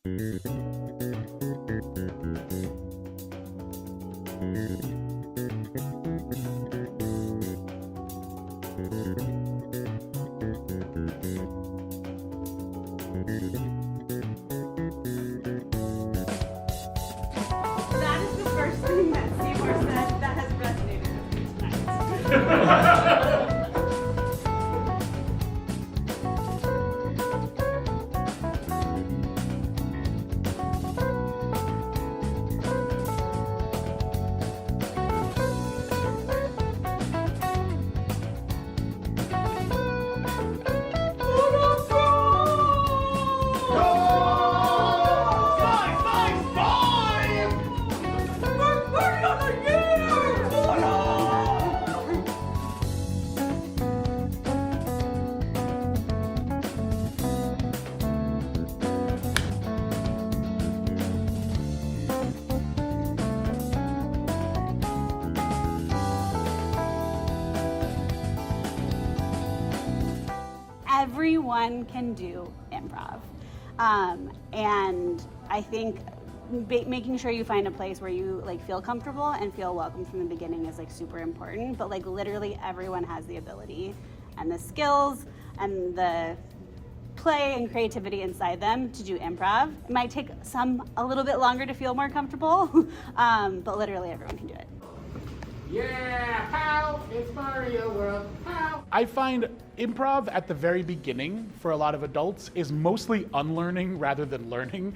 That is the first thing that Seymour said that has resonated with me tonight. Everyone can do improv. And I think making sure you find a place where you like feel comfortable and feel welcome from the beginning is like super important, but like literally everyone has the ability and the skills and the play and creativity inside them to do improv. It might take some a little bit longer to feel more comfortable, but literally everyone can do it. Yeah, pal, it's Mario World, pal. I find improv at the very beginning for a lot of adults is mostly unlearning rather than learning.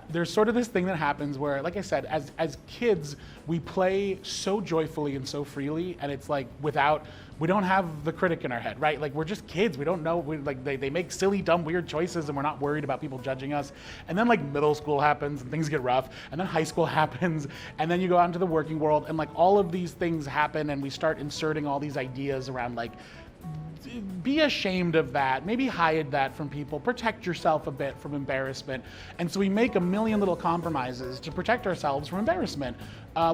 There's sort of this thing that happens where, like I said, as kids, we play so joyfully and so freely, and it's like we don't have the critic in our head, right? Like we're just kids, we don't know, they make silly, dumb, weird choices and we're not worried about people judging us. And then like middle school happens and things get rough, and then high school happens, and then you go out into the working world and like all of these things happen and we start inserting all these ideas around like, be ashamed of that, maybe hide that from people, protect yourself a bit from embarrassment. And so we make a million little compromises to protect ourselves from embarrassment,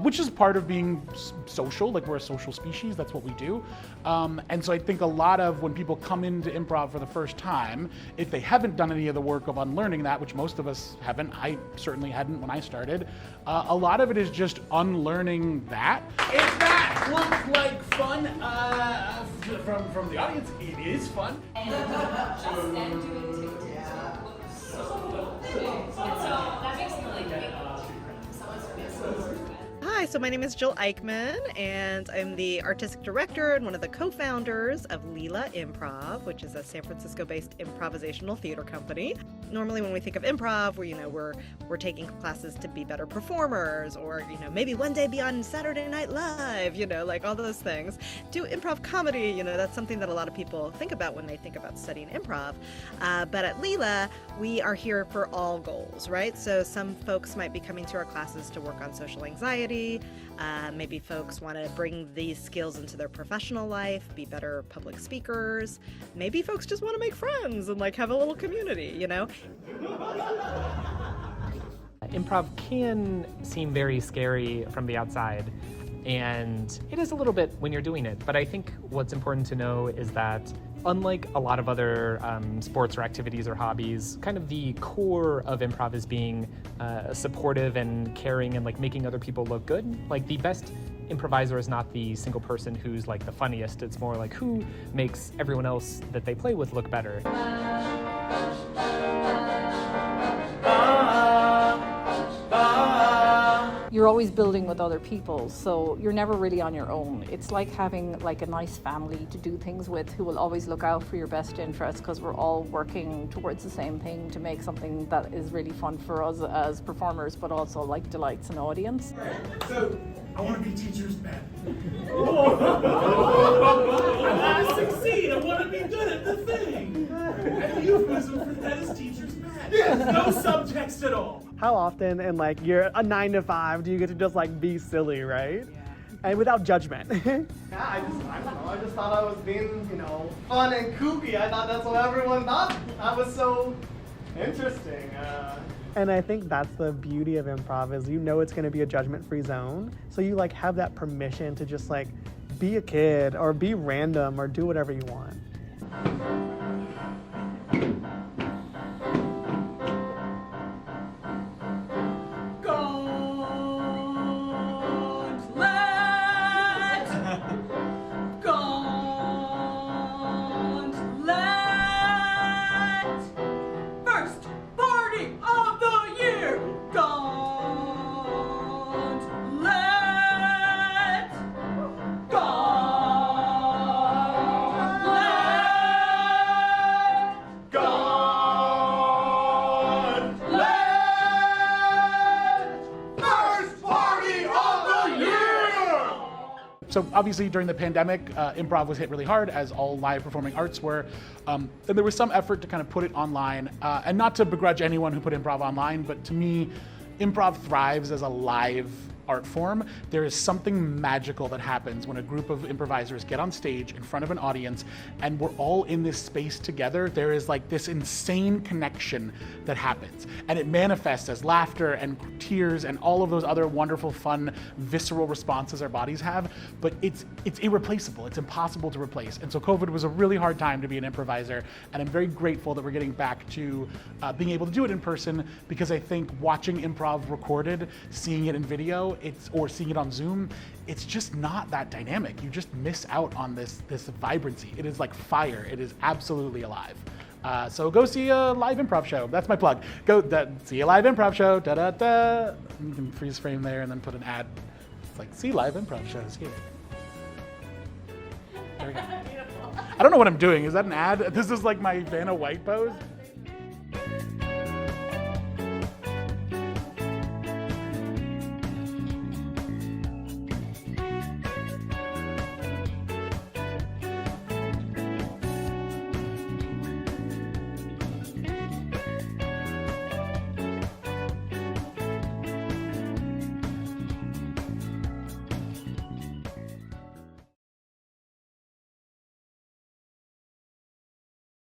which is part of being social, like we're a social species, that's what we do. And so I think a lot of when people come into improv for the first time, if they haven't done any of the work of unlearning that, which most of us haven't, I certainly hadn't when I started, a lot of it is just unlearning that. If that looked like fun from the audience, it is fun. And just then doing TikTok looks so big. And so that makes me like think someone's Hi, so my name is Jill Eichmann, and I'm the artistic director and one of the co-founders of Leela Improv, which is a San Francisco-based improvisational theater company. Normally, when we think of improv, we're taking classes to be better performers, or maybe one day be on Saturday Night Live, like all those things. Do improv comedy, that's something that a lot of people think about when they think about studying improv. But at Leela, we are here for all goals, right? So some folks might be coming to our classes to work on social anxiety. Maybe folks want to bring these skills into their professional life, be better public speakers. Maybe folks just want to make friends and like have a little community, Improv can seem very scary from the outside, and it is a little bit when you're doing it. But I think what's important to know is that unlike a lot of other sports or activities or hobbies, kind of the core of improv is being supportive and caring and like making other people look good. Like the best improviser is not the single person who's like the funniest. It's more like who makes everyone else that they play with look better. You're always building with other people, so you're never really on your own. It's like having like a nice family to do things with who will always look out for your best interests, because we're all working towards the same thing to make something that is really fun for us as performers, but also like delights an audience. So, I want to be teacher's pet. I want to succeed. I want to be good at the thing. And the euphemism for that is teacher's pet. No subtext at all. How often in like you're a 9 to 5 do you get to just like be silly, right? Yeah. And without judgment. Yeah, I don't know. I just thought I was being, fun and kooky. I thought that's what everyone thought. That was so interesting. And I think that's the beauty of improv is it's going to be a judgment-free zone. So you like have that permission to just like be a kid or be random or do whatever you want. So obviously during the pandemic, improv was hit really hard, as all live performing arts were. And there was some effort to kind of put it online. And not to begrudge anyone who put improv online, but to me, improv thrives as a live art form. There is something magical that happens when a group of improvisers get on stage in front of an audience and we're all in this space together. There is like this insane connection that happens, and it manifests as laughter and tears and all of those other wonderful, fun, visceral responses our bodies have. But it's irreplaceable. It's impossible to replace. And so COVID was a really hard time to be an improviser, and I'm very grateful that we're getting back to being able to do it in person, because I think watching improv recorded, seeing it in video, or seeing it on Zoom, it's just not that dynamic. You just miss out on this vibrancy. It is like fire. It is absolutely alive. So go see a live improv show. That's my plug. See a live improv show. Da da da. You can freeze frame there and then put an ad. It's like, see live improv shows here. There we go. I don't know what I'm doing. Is that an ad? This is like my Vanna White pose.